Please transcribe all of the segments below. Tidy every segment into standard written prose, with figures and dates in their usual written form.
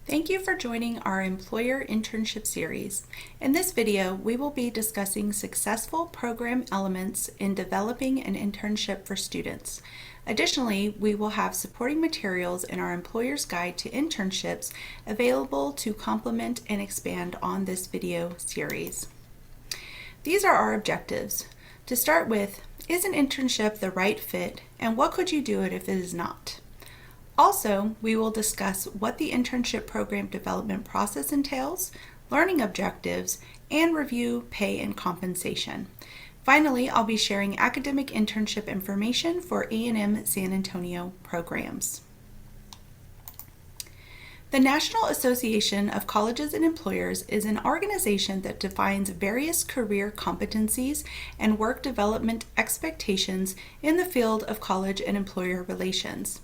Thank you for joining our Employer Internship series. In this video, we will be discussing successful program elements in developing an internship for students. Additionally, we will have supporting materials in our Employer's Guide to Internships available to complement and expand on this video series. These are our objectives. To start with, is an internship the right fit, and what could you do it if it is not? Also, we will discuss what the internship program development process entails, learning objectives, and review pay and compensation. Finally, I'll be sharing academic internship information for A&M San Antonio programs. The National Association of Colleges and Employers is an organization that defines various career competencies and work development expectations in the field of college and employer relations.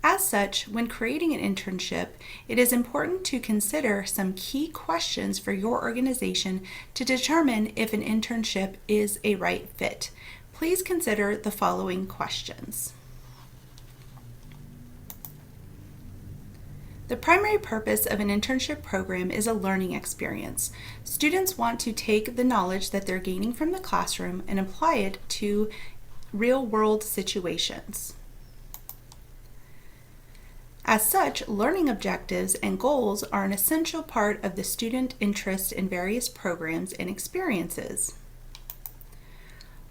As such, when creating an internship, it is important to consider some key questions for your organization to determine if an internship is a right fit. Please consider the following questions. The primary purpose of an internship program is a learning experience. Students want to take the knowledge that they're gaining from the classroom and apply it to real-world situations. As such, learning objectives and goals are an essential part of the student interest in various programs and experiences.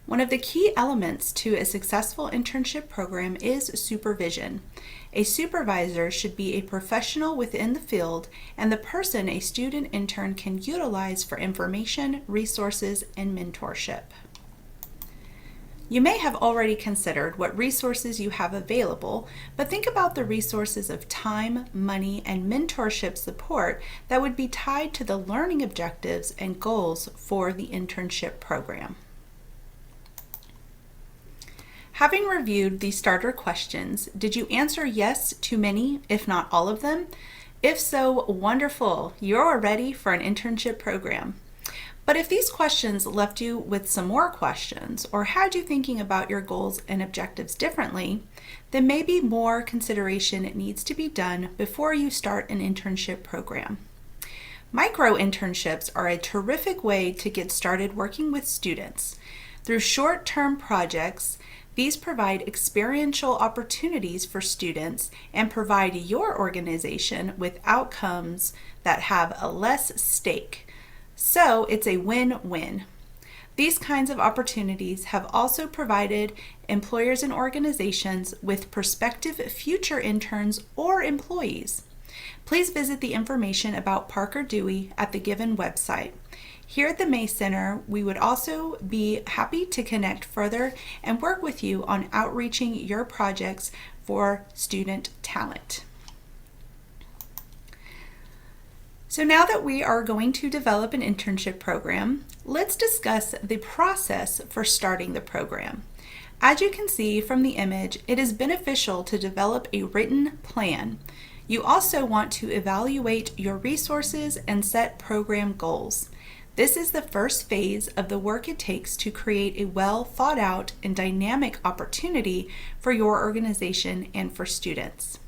One of the key elements to a successful internship program is supervision. A supervisor should be a professional within the field and the person a student intern can utilize for information, resources, and mentorship. You may have already considered what resources you have available, but think about the resources of time, money, and mentorship support that would be tied to the learning objectives and goals for the internship program. Having reviewed the starter questions, did you answer yes to many, if not all of them? If so, wonderful, you're ready for an internship program. But if these questions left you with some more questions or had you thinking about your goals and objectives differently, then maybe more consideration needs to be done before you start an internship program. Micro internships are a terrific way to get started working with students. Through short-term projects, these provide experiential opportunities for students and provide your organization with outcomes that have a less stake. So it's a win-win. These kinds of opportunities have also provided employers and organizations with prospective future interns or employees. Please visit the information about Parker Dewey at the given website. Here at the May Center, we would also be happy to connect further and work with you on outreaching your projects for student talent. So now that we are going to develop an internship program, let's discuss the process for starting the program. As you can see from the image, it is beneficial to develop a written plan. You also want to evaluate your resources and set program goals. This is the first phase of the work it takes to create a well thought out and dynamic opportunity for your organization and for students.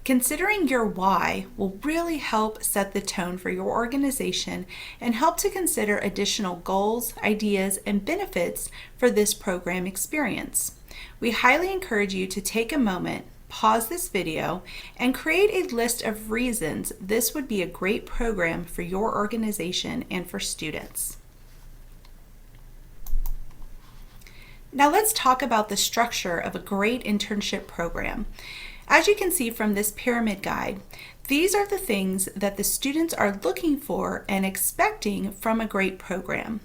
Considering your why will really help set the tone for your organization and help to consider additional goals, ideas, and benefits for this program experience. We highly encourage you to take a moment, pause this video, and create a list of reasons this would be a great program for your organization and for students. Now let's talk about the structure of a great internship program. As you can see from this pyramid guide, these are the things that the students are looking for and expecting from a great program.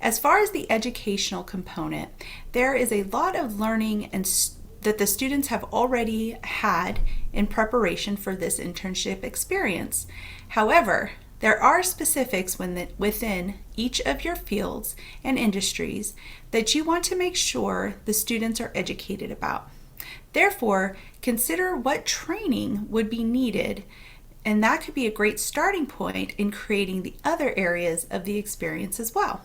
As far as the educational component, there is a lot of learning that the students have already had in preparation for this internship experience. However, there are specifics within each of your fields and industries that you want to make sure the students are educated about. Therefore, consider what training would be needed, and that could be a great starting point in creating the other areas of the experience as well.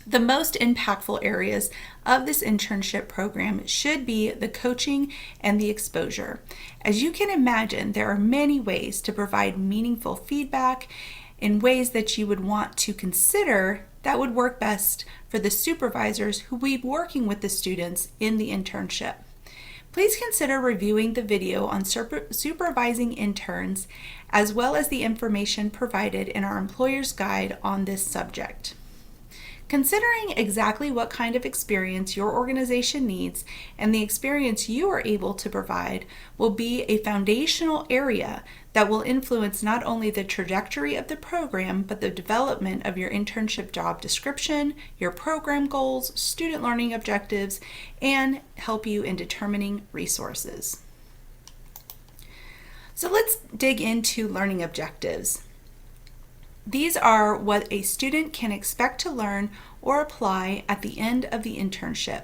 The most impactful areas of this internship program should be the coaching and the exposure. As you can imagine, there are many ways to provide meaningful feedback in ways that you would want to consider that would work best for the supervisors who will be working with the students in the internship. Please consider reviewing the video on supervising interns, as well as the information provided in our employer's guide on this subject. Considering exactly what kind of experience your organization needs and the experience you are able to provide will be a foundational area that will influence not only the trajectory of the program, but the development of your internship job description, your program goals, student learning objectives, and help you in determining resources. So let's dig into learning objectives. These are what a student can expect to learn or apply at the end of the internship.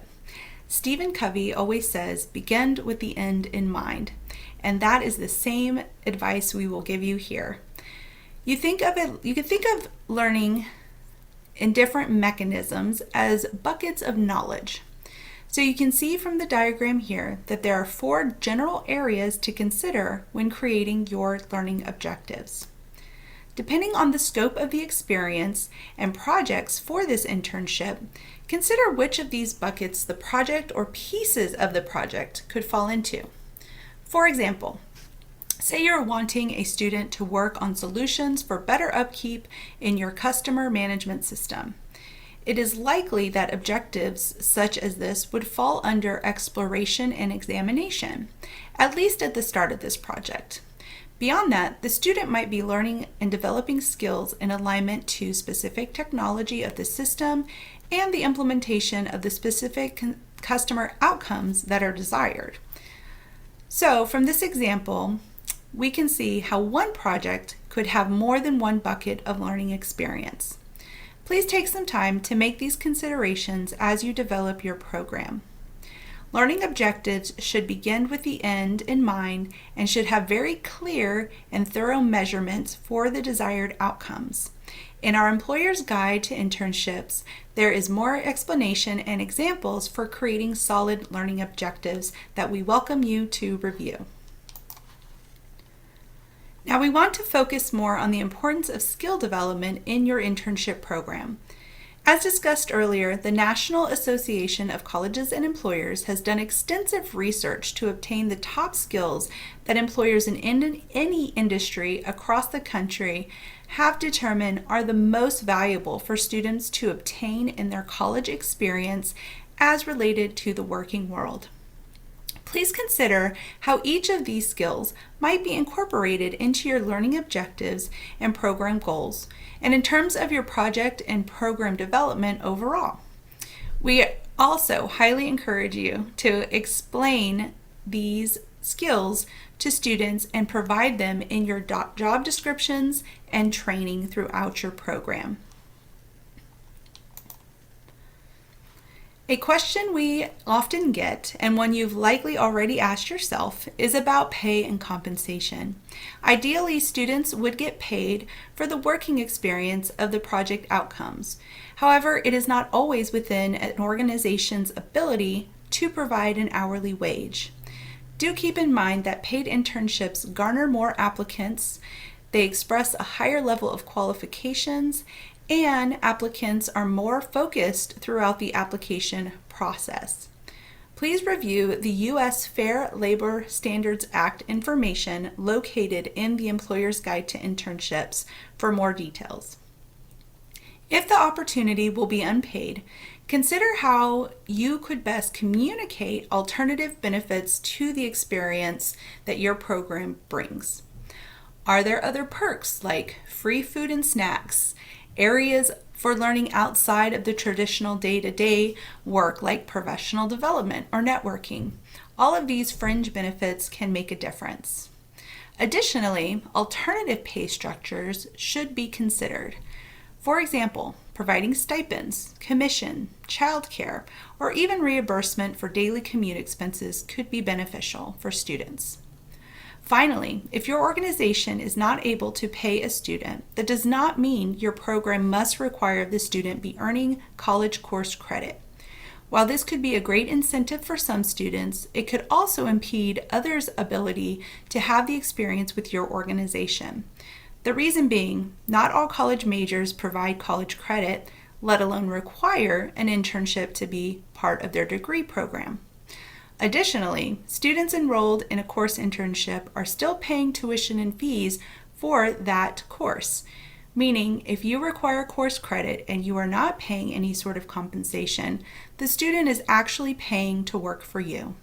Stephen Covey always says, begin with the end in mind. And that is the same advice we will give you here. You can think of learning in different mechanisms as buckets of knowledge. So you can see from the diagram here that there are 4 general areas to consider when creating your learning objectives. Depending on the scope of the experience and projects for this internship, consider which of these buckets the project or pieces of the project could fall into. For example, say you're wanting a student to work on solutions for better upkeep in your customer management system. It is likely that objectives such as this would fall under exploration and examination, at least at the start of this project. Beyond that, the student might be learning and developing skills in alignment to specific technology of the system and the implementation of the specific customer outcomes that are desired. So from this example, we can see how one project could have more than one bucket of learning experience. Please take some time to make these considerations as you develop your program. Learning objectives should begin with the end in mind and should have very clear and thorough measurements for the desired outcomes. In our Employer's Guide to Internships, there is more explanation and examples for creating solid learning objectives that we welcome you to review. Now we want to focus more on the importance of skill development in your internship program. As discussed earlier, the National Association of Colleges and Employers has done extensive research to obtain the top skills that employers in any industry across the country have determined are the most valuable for students to obtain in their college experience as related to the working world. Please consider how each of these skills might be incorporated into your learning objectives and program goals, and in terms of your project and program development overall. We also highly encourage you to explain these skills to students and provide them in your job descriptions and training throughout your program. A question we often get, and one you've likely already asked yourself, is about pay and compensation. Ideally, students would get paid for the working experience of the project outcomes. However, it is not always within an organization's ability to provide an hourly wage. Do keep in mind that paid internships garner more applicants, they express a higher level of qualifications, and applicants are more focused throughout the application process. Please review the U.S. Fair Labor Standards Act information located in the Employer's Guide to Internships for more details. If the opportunity will be unpaid, consider how you could best communicate alternative benefits to the experience that your program brings. Are there other perks like free food and snacks, areas for learning outside of the traditional day-to-day work like professional development or networking? All of these fringe benefits can make a difference. Additionally, alternative pay structures should be considered. For example, providing stipends, commission, childcare, or even reimbursement for daily commute expenses could be beneficial for students. Finally, if your organization is not able to pay a student, that does not mean your program must require the student be earning college course credit. While this could be a great incentive for some students, it could also impede others' ability to have the experience with your organization. The reason being, not all college majors provide college credit, let alone require an internship to be part of their degree program. Additionally, students enrolled in a course internship are still paying tuition and fees for that course, meaning if you require course credit and you are not paying any sort of compensation, the student is actually paying to work for you.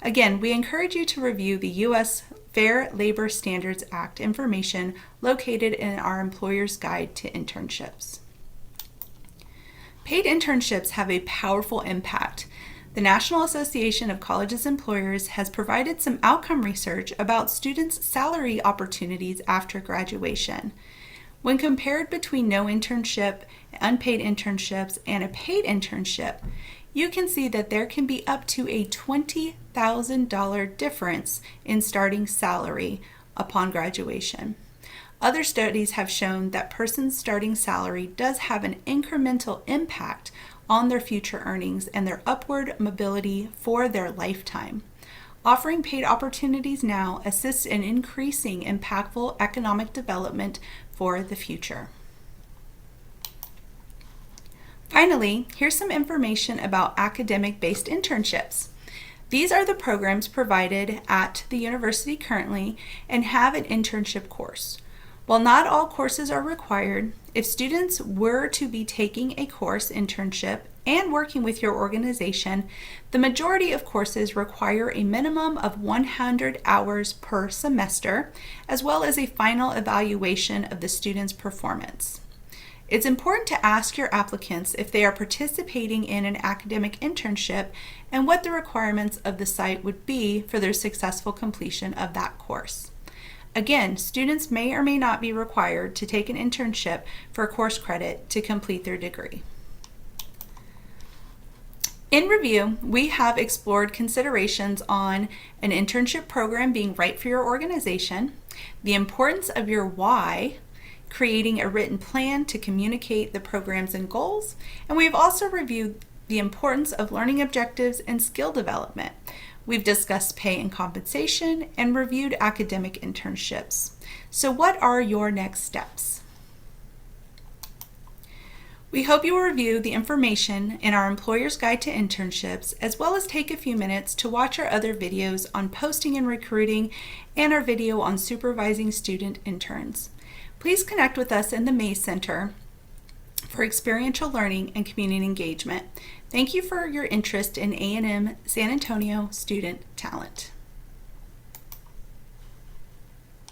Again, we encourage you to review the U.S. Fair Labor Standards Act information located in our Employer's Guide to Internships. Paid internships have a powerful impact. The National Association of Colleges Employers has provided some outcome research about students' salary opportunities after graduation. When compared between no internship, unpaid internships, and a paid internship, you can see that there can be up to a $20,000 difference in starting salary upon graduation. Other studies have shown that persons' starting salary does have an incremental impact on their future earnings and their upward mobility for their lifetime. Offering paid opportunities now assists in increasing impactful economic development for the future. Finally, here's some information about academic-based internships. These are the programs provided at the university currently and have an internship course. While not all courses are required, if students were to be taking a course internship and working with your organization, the majority of courses require a minimum of 100 hours per semester, as well as a final evaluation of the student's performance. It's important to ask your applicants if they are participating in an academic internship and what the requirements of the site would be for their successful completion of that course. Again, students may or may not be required to take an internship for course credit to complete their degree. In review, we have explored considerations on an internship program being right for your organization, the importance of your why, creating a written plan to communicate the programs and goals, and we've also reviewed the importance of learning objectives and skill development. We've discussed pay and compensation and reviewed academic internships. So what are your next steps? We hope you will review the information in our Employer's Guide to Internships, as well as take a few minutes to watch our other videos on posting and recruiting and our video on supervising student interns. Please connect with us in the Mays Center for experiential learning and community engagement. Thank you for your interest in A&M San Antonio student talent.